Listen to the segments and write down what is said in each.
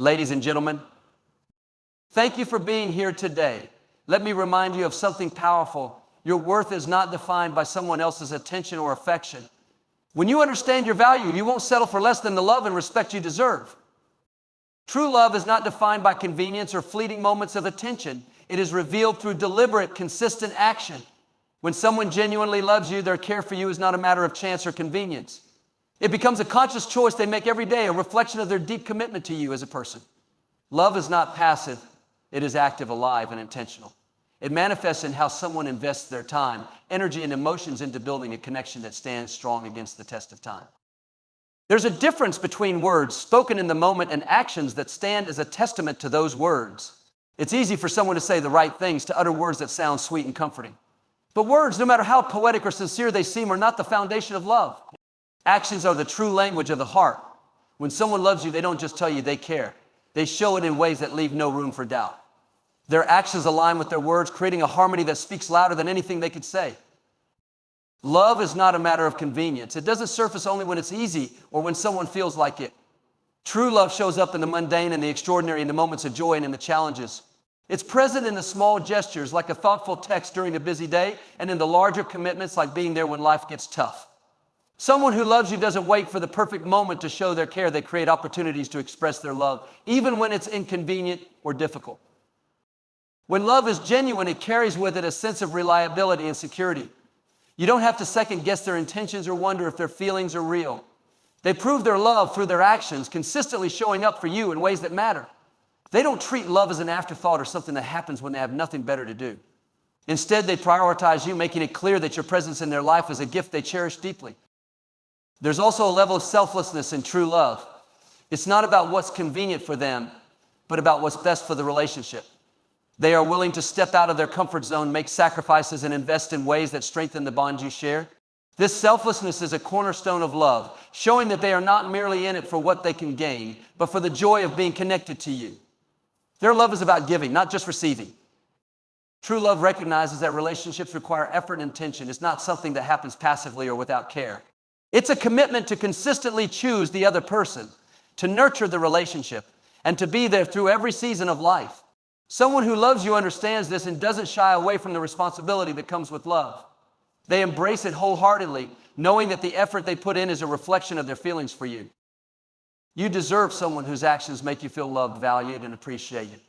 Ladies and gentlemen, thank you for being here today. Let me remind you of something powerful. Your worth is not defined by someone else's attention or affection. When you understand your value, you won't settle for less than the love and respect you deserve. True love is not defined by convenience or fleeting moments of attention. It is revealed through deliberate, consistent action. When someone genuinely loves you, their care for you is not a matter of chance or convenience. It becomes a conscious choice they make every day, a reflection of their deep commitment to you as a person. Love is not passive. It is active, alive, and intentional. It manifests in how someone invests their time, energy, and emotions into building a connection that stands strong against the test of time. There's a difference between words spoken in the moment and actions that stand as a testament to those words. It's easy for someone to say the right things, to utter words that sound sweet and comforting. But words, no matter how poetic or sincere they seem, are not the foundation of love. Actions are the true language of the heart. When someone loves you, they don't just tell you they care. They show it in ways that leave no room for doubt. Their actions align with their words, creating a harmony that speaks louder than anything they could say. Love is not a matter of convenience. It doesn't surface only when it's easy or when someone feels like it. True love shows up in the mundane and the extraordinary, in the moments of joy and in the challenges. It's present in the small gestures, like a thoughtful text during a busy day, and in the larger commitments, like being there when life gets tough. Someone who loves you doesn't wait for the perfect moment to show their care. They create opportunities to express their love, even when it's inconvenient or difficult. When love is genuine, it carries with it a sense of reliability and security. You don't have to second guess their intentions or wonder if their feelings are real. They prove their love through their actions, consistently showing up for you in ways that matter. They don't treat love as an afterthought or something that happens when they have nothing better to do. Instead, they prioritize you, making it clear that your presence in their life is a gift they cherish deeply. There's also a level of selflessness in true love. It's not about what's convenient for them, but about what's best for the relationship. They are willing to step out of their comfort zone, make sacrifices, and invest in ways that strengthen the bond you share. This selflessness is a cornerstone of love, showing that they are not merely in it for what they can gain, but for the joy of being connected to you. Their love is about giving, not just receiving. True love recognizes that relationships require effort and intention. It's not something that happens passively or without care. It's a commitment to consistently choose the other person, to nurture the relationship, and to be there through every season of life. Someone who loves you understands this and doesn't shy away from the responsibility that comes with love. They embrace it wholeheartedly, knowing that the effort they put in is a reflection of their feelings for you. You deserve someone whose actions make you feel loved, valued, and appreciated.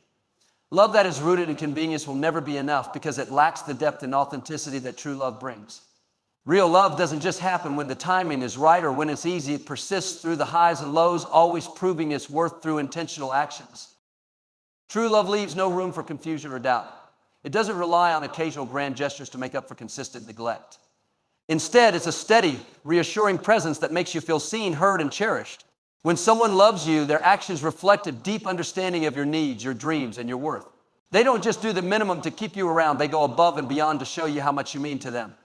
Love that is rooted in convenience will never be enough because it lacks the depth and authenticity that true love brings. Real love doesn't just happen when the timing is right or when it's easy. It persists through the highs and lows, always proving its worth through intentional actions. True love leaves no room for confusion or doubt. It doesn't rely on occasional grand gestures to make up for consistent neglect. Instead, it's a steady, reassuring presence that makes you feel seen, heard, and cherished. When someone loves you, their actions reflect a deep understanding of your needs, your dreams, and your worth. They don't just do the minimum to keep you around. They go above and beyond to show you how much you mean to them.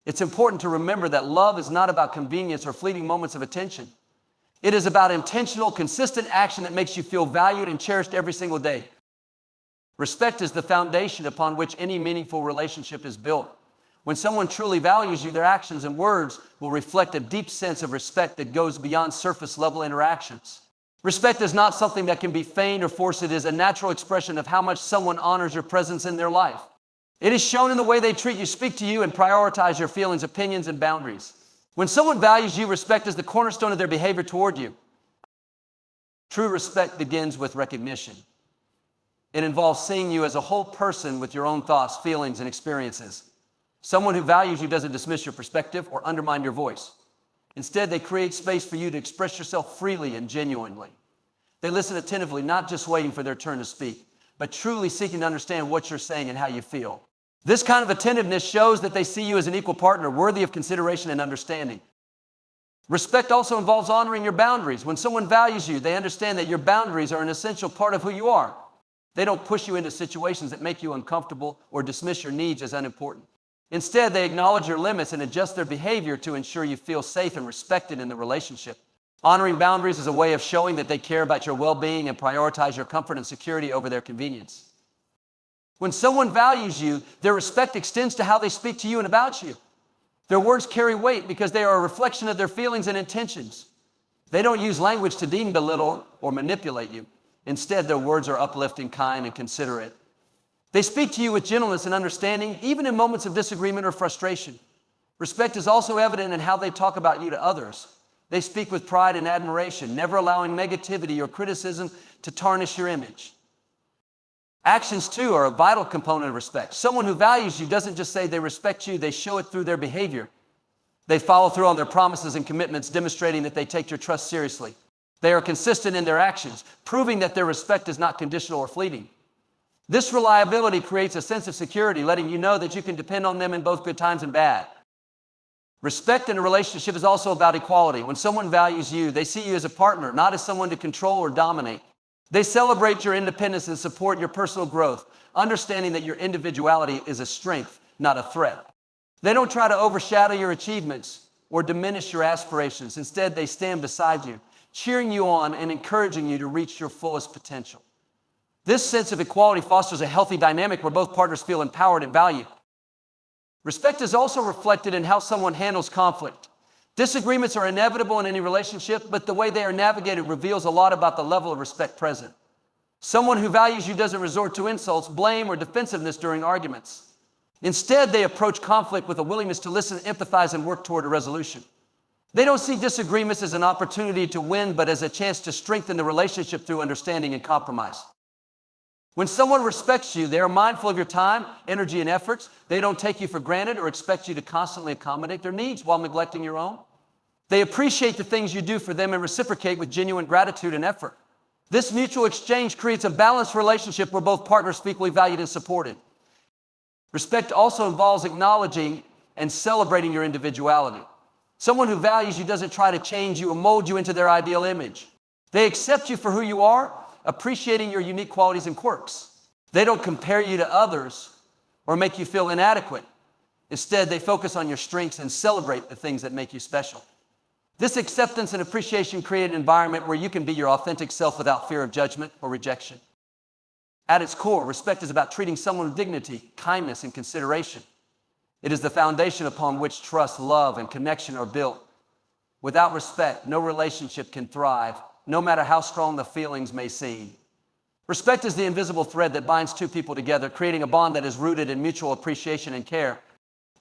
It's important to remember that love is not about convenience or fleeting moments of attention. It is about intentional, consistent action that makes you feel valued and cherished every single day. Respect is the foundation upon which any meaningful relationship is built. When someone truly values you, their actions and words will reflect a deep sense of respect that goes beyond surface-level interactions. Respect is not something that can be feigned or forced. It is a natural expression of how much someone honors your presence in their life. It is shown in the way they treat you, speak to you, and prioritize your feelings, opinions, and boundaries. When someone values you, respect is the cornerstone of their behavior toward you. True respect begins with recognition. It involves seeing you as a whole person with your own thoughts, feelings, and experiences. Someone who values you doesn't dismiss your perspective or undermine your voice. Instead, they create space for you to express yourself freely and genuinely. They listen attentively, not just waiting for their turn to speak, but truly seeking to understand what you're saying and how you feel. This kind of attentiveness shows that they see you as an equal partner, worthy of consideration and understanding. Respect also involves honoring your boundaries. When someone values you, they understand that your boundaries are an essential part of who you are. They don't push you into situations that make you uncomfortable or dismiss your needs as unimportant. Instead, they acknowledge your limits and adjust their behavior to ensure you feel safe and respected in the relationship. Honoring boundaries is a way of showing that they care about your well-being and prioritize your comfort and security over their convenience. When someone values you, their respect extends to how they speak to you and about you. Their words carry weight because they are a reflection of their feelings and intentions. They don't use language to demean, belittle, or manipulate you. Instead, their words are uplifting, kind, and considerate. They speak to you with gentleness and understanding, even in moments of disagreement or frustration. Respect is also evident in how they talk about you to others. They speak with pride and admiration, never allowing negativity or criticism to tarnish your image. Actions, too, are a vital component of respect. Someone who values you doesn't just say they respect you, they show it through their behavior. They follow through on their promises and commitments, demonstrating that they take your trust seriously. They are consistent in their actions, proving that their respect is not conditional or fleeting. This reliability creates a sense of security, letting you know that you can depend on them in both good times and bad. Respect in a relationship is also about equality. When someone values you, they see you as a partner, not as someone to control or dominate. They celebrate your independence and support your personal growth, understanding that your individuality is a strength, not a threat. They don't try to overshadow your achievements or diminish your aspirations. Instead, they stand beside you, cheering you on and encouraging you to reach your fullest potential. This sense of equality fosters a healthy dynamic where both partners feel empowered and valued. Respect is also reflected in how someone handles conflict. Disagreements are inevitable in any relationship, but the way they are navigated reveals a lot about the level of respect present. Someone who values you doesn't resort to insults, blame, or defensiveness during arguments. Instead, they approach conflict with a willingness to listen, empathize, and work toward a resolution. They don't see disagreements as an opportunity to win, but as a chance to strengthen the relationship through understanding and compromise. When someone respects you, they are mindful of your time, energy, and efforts. They don't take you for granted or expect you to constantly accommodate their needs while neglecting your own. They appreciate the things you do for them and reciprocate with genuine gratitude and effort. This mutual exchange creates a balanced relationship where both partners feel equally valued and supported. Respect also involves acknowledging and celebrating your individuality. Someone who values you doesn't try to change you or mold you into their ideal image. They accept you for who you are, appreciating your unique qualities and quirks. They don't compare you to others or make you feel inadequate. Instead, they focus on your strengths and celebrate the things that make you special. This acceptance and appreciation create an environment where you can be your authentic self without fear of judgment or rejection. At its core, respect is about treating someone with dignity, kindness, and consideration. It is the foundation upon which trust, love, and connection are built. Without respect, no relationship can thrive, no matter how strong the feelings may seem. Respect is the invisible thread that binds two people together, creating a bond that is rooted in mutual appreciation and care.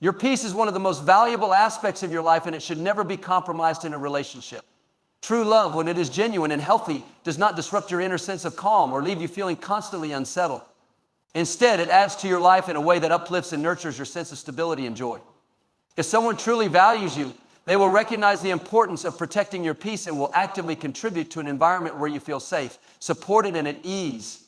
Your peace is one of the most valuable aspects of your life, and it should never be compromised in a relationship. True love, when it is genuine and healthy, does not disrupt your inner sense of calm or leave you feeling constantly unsettled. Instead, it adds to your life in a way that uplifts and nurtures your sense of stability and joy. If someone truly values you, they will recognize the importance of protecting your peace and will actively contribute to an environment where you feel safe, supported, and at ease.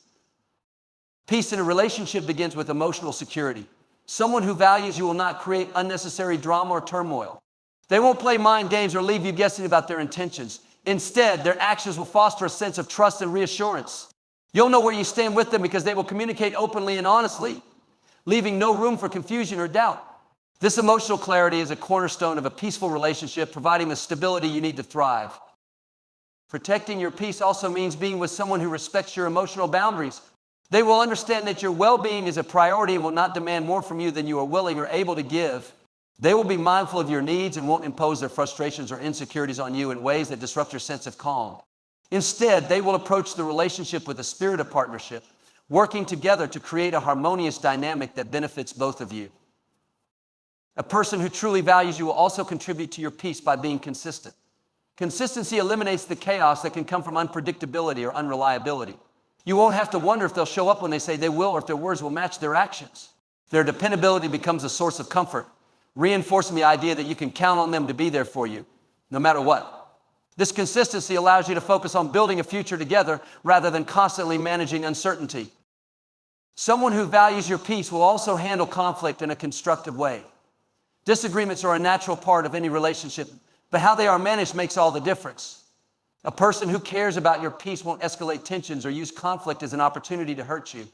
Peace in a relationship begins with emotional security. Someone who values you will not create unnecessary drama or turmoil. They won't play mind games or leave you guessing about their intentions. Instead, their actions will foster a sense of trust and reassurance. You'll know where you stand with them because they will communicate openly and honestly, leaving no room for confusion or doubt. This emotional clarity is a cornerstone of a peaceful relationship, providing the stability you need to thrive. Protecting your peace also means being with someone who respects your emotional boundaries. They will understand that your well-being is a priority and will not demand more from you than you are willing or able to give. They will be mindful of your needs and won't impose their frustrations or insecurities on you in ways that disrupt your sense of calm. Instead, they will approach the relationship with a spirit of partnership, working together to create a harmonious dynamic that benefits both of you. A person who truly values you will also contribute to your peace by being consistent. Consistency eliminates the chaos that can come from unpredictability or unreliability. You won't have to wonder if they'll show up when they say they will or if their words will match their actions. Their dependability becomes a source of comfort, reinforcing the idea that you can count on them to be there for you, no matter what. This consistency allows you to focus on building a future together rather than constantly managing uncertainty. Someone who values your peace will also handle conflict in a constructive way. Disagreements are a natural part of any relationship, but how they are managed makes all the difference. A person who cares about your peace won't escalate tensions or use conflict as an opportunity to hurt you.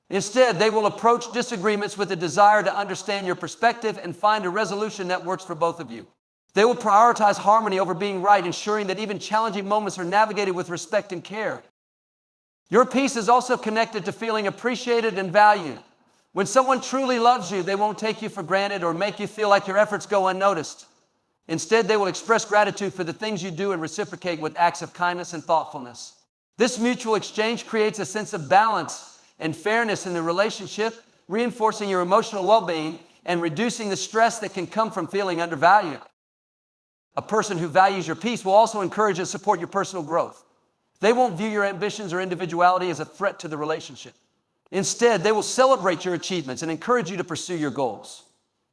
Instead, they will approach disagreements with a desire to understand your perspective and find a resolution that works for both of you. They will prioritize harmony over being right, ensuring that even challenging moments are navigated with respect and care. Your peace is also connected to feeling appreciated and valued. When someone truly loves you, they won't take you for granted or make you feel like your efforts go unnoticed. Instead, they will express gratitude for the things you do and reciprocate with acts of kindness and thoughtfulness. This mutual exchange creates a sense of balance and fairness in the relationship, reinforcing your emotional well-being and reducing the stress that can come from feeling undervalued. A person who values your peace will also encourage and support your personal growth. They won't view your ambitions or individuality as a threat to the relationship. Instead, they will celebrate your achievements and encourage you to pursue your goals.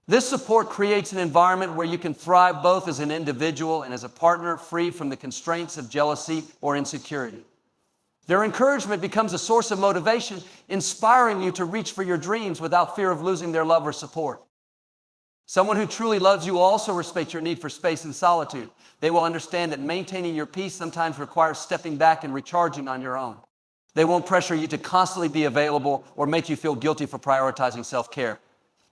This support creates an environment where you can thrive both as an individual and as a partner, free from the constraints of jealousy or insecurity. Their encouragement becomes a source of motivation, inspiring you to reach for your dreams without fear of losing their love or support. Someone who truly loves you will also respect your need for space and solitude. They will understand that maintaining your peace sometimes requires stepping back and recharging on your own. They won't pressure you to constantly be available or make you feel guilty for prioritizing self-care.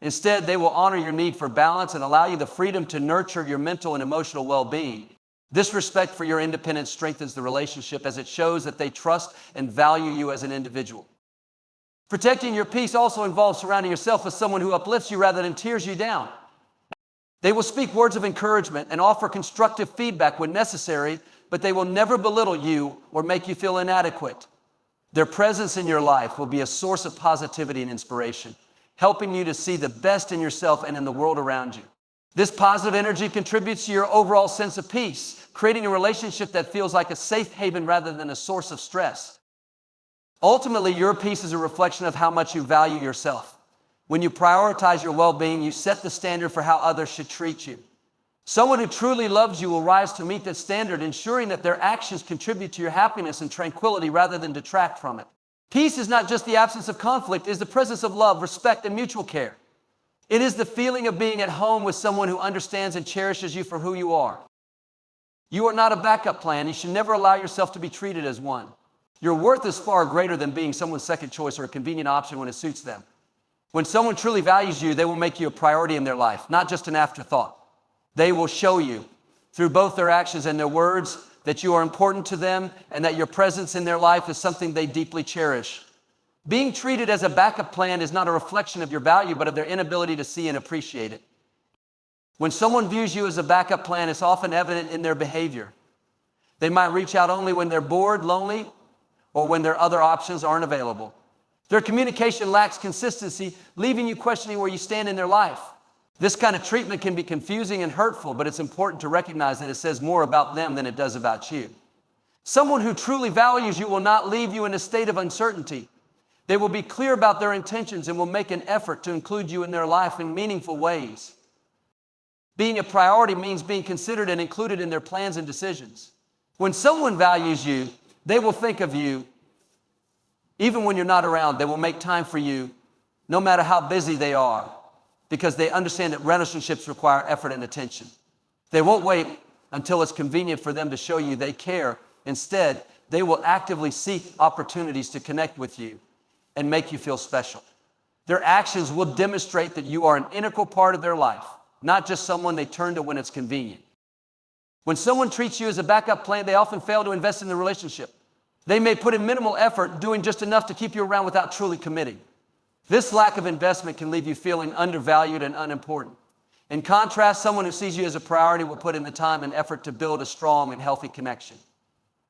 Instead, they will honor your need for balance and allow you the freedom to nurture your mental and emotional well-being. This respect for your independence strengthens the relationship as it shows that they trust and value you as an individual. Protecting your peace also involves surrounding yourself with someone who uplifts you rather than tears you down. They will speak words of encouragement and offer constructive feedback when necessary, but they will never belittle you or make you feel inadequate. Their presence in your life will be a source of positivity and inspiration, helping you to see the best in yourself and in the world around you. This positive energy contributes to your overall sense of peace, creating a relationship that feels like a safe haven rather than a source of stress. Ultimately, your peace is a reflection of how much you value yourself. When you prioritize your well-being, you set the standard for how others should treat you. Someone who truly loves you will rise to meet that standard, ensuring that their actions contribute to your happiness and tranquility rather than detract from it. Peace is not just the absence of conflict, it is the presence of love, respect, and mutual care. It is the feeling of being at home with someone who understands and cherishes you for who you are. You are not a backup plan. You should never allow yourself to be treated as one. Your worth is far greater than being someone's second choice or a convenient option when it suits them. When someone truly values you, they will make you a priority in their life, not just an afterthought. They will show you through both their actions and their words that you are important to them and that your presence in their life is something they deeply cherish. Being treated as a backup plan is not a reflection of your value, but of their inability to see and appreciate it. When someone views you as a backup plan, it's often evident in their behavior. They might reach out only when they're bored, lonely, or when their other options aren't available. Their communication lacks consistency, leaving you questioning where you stand in their life. This kind of treatment can be confusing and hurtful, but it's important to recognize that it says more about them than it does about you. Someone who truly values you will not leave you in a state of uncertainty. They will be clear about their intentions and will make an effort to include you in their life in meaningful ways. Being a priority means being considered and included in their plans and decisions. When someone values you, they will think of you. Even when you're not around, they will make time for you, no matter how busy they are, because they understand that relationships require effort and attention. They won't wait until it's convenient for them to show you they care. Instead, they will actively seek opportunities to connect with you and make you feel special. Their actions will demonstrate that you are an integral part of their life, not just someone they turn to when it's convenient. When someone treats you as a backup plan, they often fail to invest in the relationship. They may put in minimal effort, doing just enough to keep you around without truly committing. This lack of investment can leave you feeling undervalued and unimportant. In contrast, someone who sees you as a priority will put in the time and effort to build a strong and healthy connection.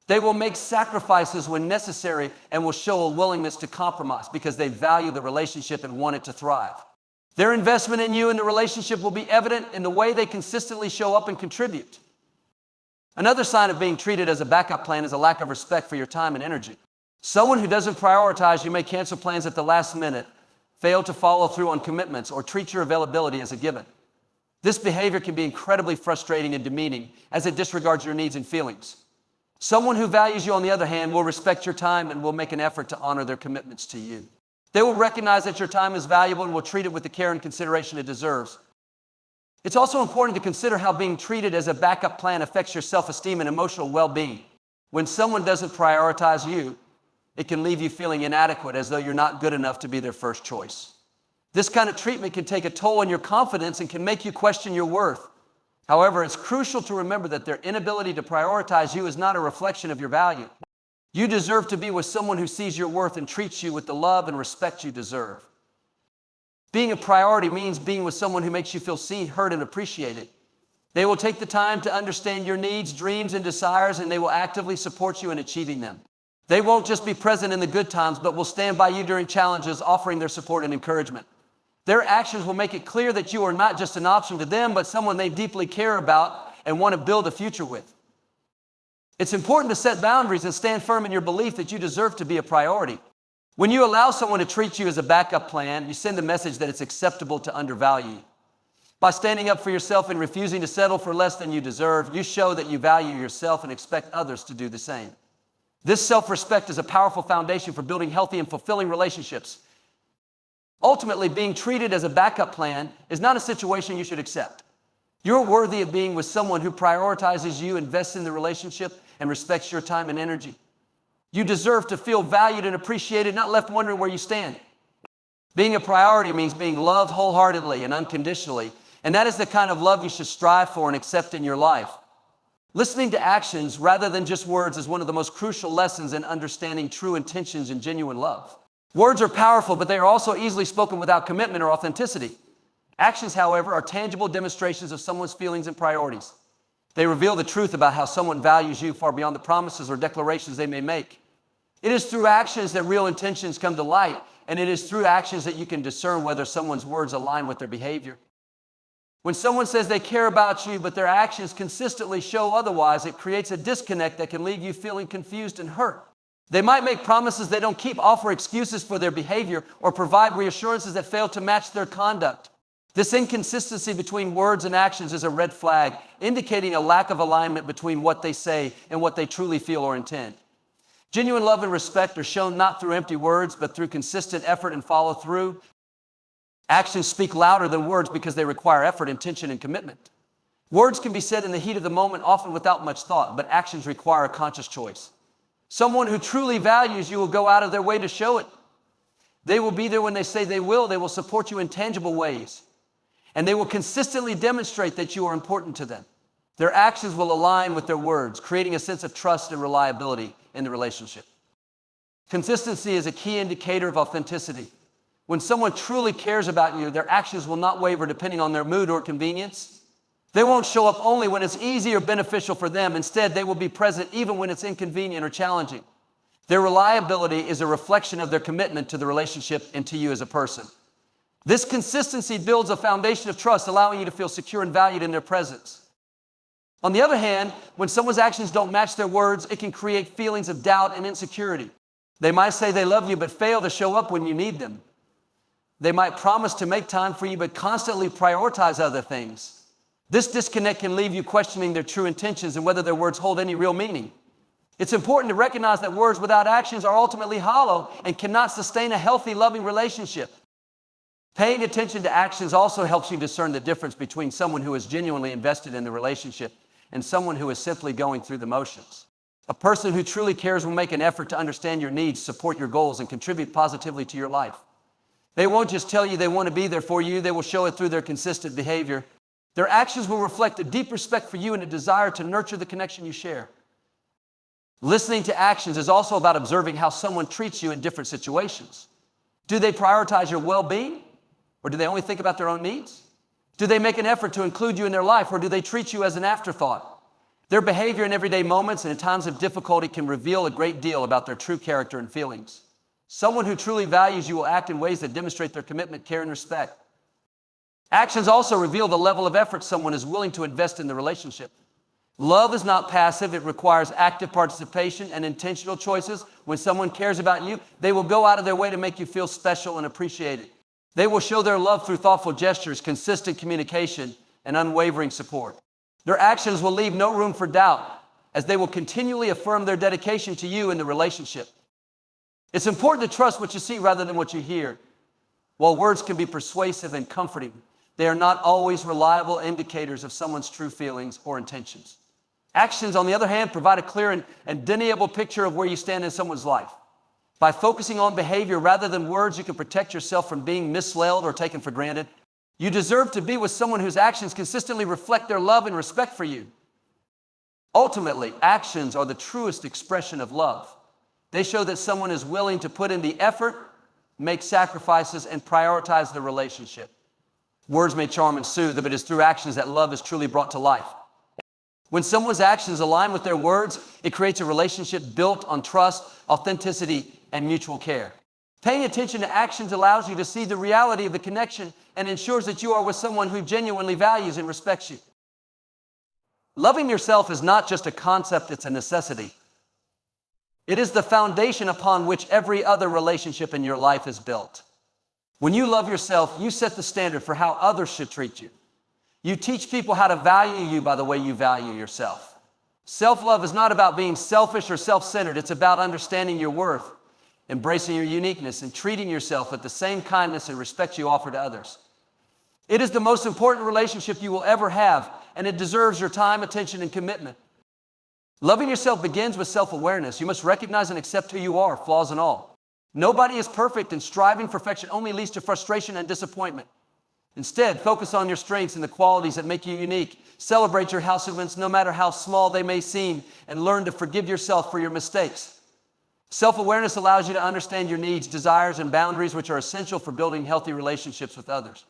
They will make sacrifices when necessary and will show a willingness to compromise because they value the relationship and want it to thrive. Their investment in you and the relationship will be evident in the way they consistently show up and contribute. Another sign of being treated as a backup plan is a lack of respect for your time and energy. Someone who doesn't prioritize you may cancel plans at the last minute, fail to follow through on commitments, or treat your availability as a given. This behavior can be incredibly frustrating and demeaning as it disregards your needs and feelings. Someone who values you, on the other hand, will respect your time and will make an effort to honor their commitments to you. They will recognize that your time is valuable and will treat it with the care and consideration it deserves. It's also important to consider how being treated as a backup plan affects your self-esteem and emotional well-being. When someone doesn't prioritize you, it can leave you feeling inadequate, as though you're not good enough to be their first choice. This kind of treatment can take a toll on your confidence and can make you question your worth. However, it's crucial to remember that their inability to prioritize you is not a reflection of your value. You deserve to be with someone who sees your worth and treats you with the love and respect you deserve. Being a priority means being with someone who makes you feel seen, heard, and appreciated. They will take the time to understand your needs, dreams, and desires, and they will actively support you in achieving them. They won't just be present in the good times, but will stand by you during challenges, offering their support and encouragement. Their actions will make it clear that you are not just an option to them, but someone they deeply care about and want to build a future with. It's important to set boundaries and stand firm in your belief that you deserve to be a priority. When you allow someone to treat you as a backup plan, you send a message that it's acceptable to undervalue you. By standing up for yourself and refusing to settle for less than you deserve, you show that you value yourself and expect others to do the same. This self-respect is a powerful foundation for building healthy and fulfilling relationships. Ultimately, being treated as a backup plan is not a situation you should accept. You're worthy of being with someone who prioritizes you, invests in the relationship, and respects your time and energy. You deserve to feel valued and appreciated, not left wondering where you stand. Being a priority means being loved wholeheartedly and unconditionally, and that is the kind of love you should strive for and accept in your life. Listening to actions rather than just words is one of the most crucial lessons in understanding true intentions and genuine love. Words are powerful, but they are also easily spoken without commitment or authenticity. Actions, however, are tangible demonstrations of someone's feelings and priorities. They reveal the truth about how someone values you far beyond the promises or declarations they may make. It is through actions that real intentions come to light, and it is through actions that you can discern whether someone's words align with their behavior. When someone says they care about you, but their actions consistently show otherwise, it creates a disconnect that can leave you feeling confused and hurt. They might make promises they don't keep, offer excuses for their behavior, or provide reassurances that fail to match their conduct. This inconsistency between words and actions is a red flag, indicating a lack of alignment between what they say and what they truly feel or intend. Genuine love and respect are shown not through empty words, but through consistent effort and follow through. Actions speak louder than words because they require effort, intention, and commitment. Words can be said in the heat of the moment, often without much thought, but actions require a conscious choice. Someone who truly values you will go out of their way to show it. They will be there when they say they will. They will support you in tangible ways. And they will consistently demonstrate that you are important to them. Their actions will align with their words, creating a sense of trust and reliability in the relationship. Consistency is a key indicator of authenticity. When someone truly cares about you, their actions will not waver depending on their mood or convenience. They won't show up only when it's easy or beneficial for them. Instead, they will be present even when it's inconvenient or challenging. Their reliability is a reflection of their commitment to the relationship and to you as a person. This consistency builds a foundation of trust, allowing you to feel secure and valued in their presence. On the other hand, when someone's actions don't match their words, it can create feelings of doubt and insecurity. They might say they love you, but fail to show up when you need them. They might promise to make time for you, but constantly prioritize other things. This disconnect can leave you questioning their true intentions and whether their words hold any real meaning. It's important to recognize that words without actions are ultimately hollow and cannot sustain a healthy, loving relationship. Paying attention to actions also helps you discern the difference between someone who is genuinely invested in the relationship and someone who is simply going through the motions. A person who truly cares will make an effort to understand your needs, support your goals, and contribute positively to your life. They won't just tell you they want to be there for you, they will show it through their consistent behavior. Their actions will reflect a deep respect for you and a desire to nurture the connection you share. Listening to actions is also about observing how someone treats you in different situations. Do they prioritize your well-being, or do they only think about their own needs? Do they make an effort to include you in their life, or do they treat you as an afterthought? Their behavior in everyday moments and in times of difficulty can reveal a great deal about their true character and feelings. Someone who truly values you will act in ways that demonstrate their commitment, care, and respect. Actions also reveal the level of effort someone is willing to invest in the relationship. Love is not passive. It requires active participation and intentional choices. When someone cares about you, they will go out of their way to make you feel special and appreciated. They will show their love through thoughtful gestures, consistent communication, and unwavering support. Their actions will leave no room for doubt, as they will continually affirm their dedication to you in the relationship. It's important to trust what you see rather than what you hear. While words can be persuasive and comforting, they are not always reliable indicators of someone's true feelings or intentions. Actions, on the other hand, provide a clear and undeniable picture of where you stand in someone's life. By focusing on behavior rather than words, you can protect yourself from being misled or taken for granted. You deserve to be with someone whose actions consistently reflect their love and respect for you. Ultimately, actions are the truest expression of love. They show that someone is willing to put in the effort, make sacrifices, and prioritize the relationship. Words may charm and soothe, but it is through actions that love is truly brought to life. When someone's actions align with their words, it creates a relationship built on trust, authenticity, and mutual care. Paying attention to actions allows you to see the reality of the connection and ensures that you are with someone who genuinely values and respects you. Loving yourself is not just a concept, it's a necessity. It is the foundation upon which every other relationship in your life is built. When you love yourself, you set the standard for how others should treat you. You teach people how to value you by the way you value yourself. Self-love is not about being selfish or self-centered. It's about understanding your worth, embracing your uniqueness, and treating yourself with the same kindness and respect you offer to others. It is the most important relationship you will ever have, and it deserves your time, attention, and commitment. Loving yourself begins with self-awareness. You must recognize and accept who you are, flaws and all. Nobody is perfect, and striving for perfection only leads to frustration and disappointment. Instead, focus on your strengths and the qualities that make you unique. Celebrate your house events, no matter how small they may seem, and learn to forgive yourself for your mistakes. Self-awareness allows you to understand your needs, desires, and boundaries, which are essential for building healthy relationships with others.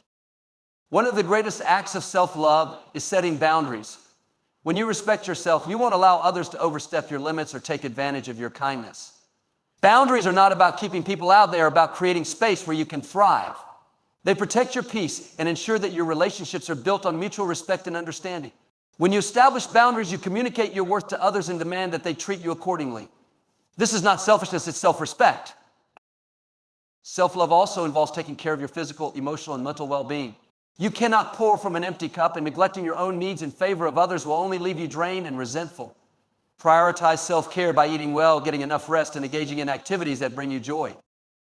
One of the greatest acts of self-love is setting boundaries. When you respect yourself, you won't allow others to overstep your limits or take advantage of your kindness. Boundaries are not about keeping people out. They are about creating space where you can thrive. They protect your peace and ensure that your relationships are built on mutual respect and understanding. When you establish boundaries, you communicate your worth to others and demand that they treat you accordingly. This is not selfishness, it's self-respect. Self-love also involves taking care of your physical, emotional, and mental well-being. You cannot pour from an empty cup, and neglecting your own needs in favor of others will only leave you drained and resentful. Prioritize self-care by eating well, getting enough rest, and engaging in activities that bring you joy.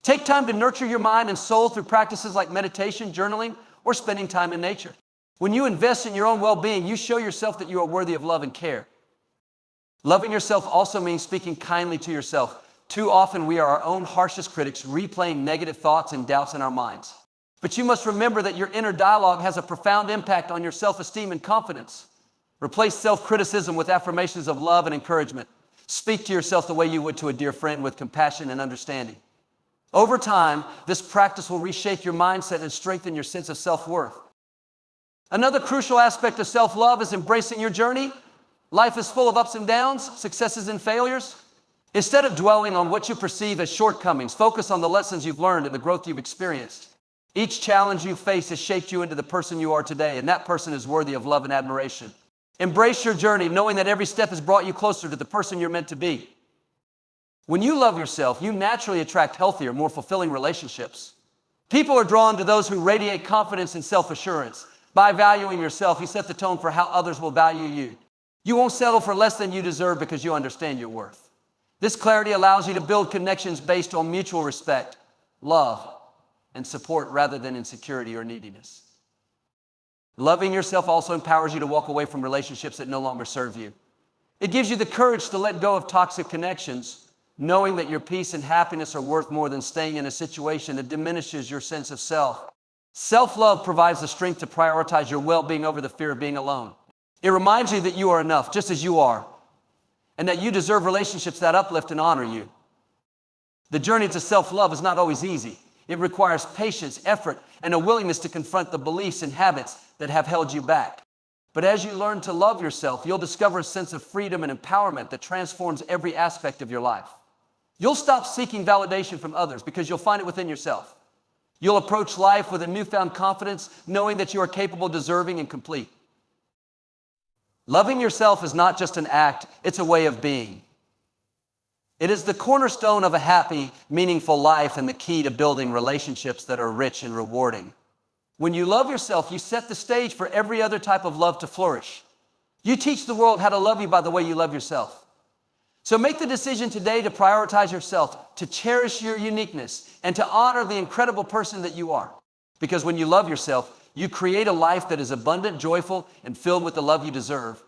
Take time to nurture your mind and soul through practices like meditation, journaling, or spending time in nature. When you invest in your own well-being, you show yourself that you are worthy of love and care. Loving yourself also means speaking kindly to yourself. Too often, we are our own harshest critics, replaying negative thoughts and doubts in our minds. But you must remember that your inner dialogue has a profound impact on your self-esteem and confidence. Replace self-criticism with affirmations of love and encouragement. Speak to yourself the way you would to a dear friend, with compassion and understanding. Over time, this practice will reshape your mindset and strengthen your sense of self-worth. Another crucial aspect of self-love is embracing your journey. Life is full of ups and downs, successes and failures. Instead of dwelling on what you perceive as shortcomings, focus on the lessons you've learned and the growth you've experienced. Each challenge you face has shaped you into the person you are today, and that person is worthy of love and admiration. Embrace your journey, knowing that every step has brought you closer to the person you're meant to be. When you love yourself, you naturally attract healthier, more fulfilling relationships. People are drawn to those who radiate confidence and self-assurance. By valuing yourself, you set the tone for how others will value you. You won't settle for less than you deserve because you understand your worth. This clarity allows you to build connections based on mutual respect, love, and support rather than insecurity or neediness. Loving yourself also empowers you to walk away from relationships that no longer serve you. It gives you the courage to let go of toxic connections, knowing that your peace and happiness are worth more than staying in a situation that diminishes your sense of self. Self-love provides the strength to prioritize your well-being over the fear of being alone. It reminds you that you are enough, just as you are, and that you deserve relationships that uplift and honor you. The journey to self-love is not always easy. It requires patience, effort, and a willingness to confront the beliefs and habits that have held you back. But as you learn to love yourself, you'll discover a sense of freedom and empowerment that transforms every aspect of your life. You'll stop seeking validation from others because you'll find it within yourself. You'll approach life with a newfound confidence, knowing that you are capable, deserving, and complete. Loving yourself is not just an act, it's a way of being. It is the cornerstone of a happy, meaningful life and the key to building relationships that are rich and rewarding. When you love yourself, you set the stage for every other type of love to flourish. You teach the world how to love you by the way you love yourself. So make the decision today to prioritize yourself, to cherish your uniqueness, and to honor the incredible person that you are. Because when you love yourself, you create a life that is abundant, joyful, and filled with the love you deserve.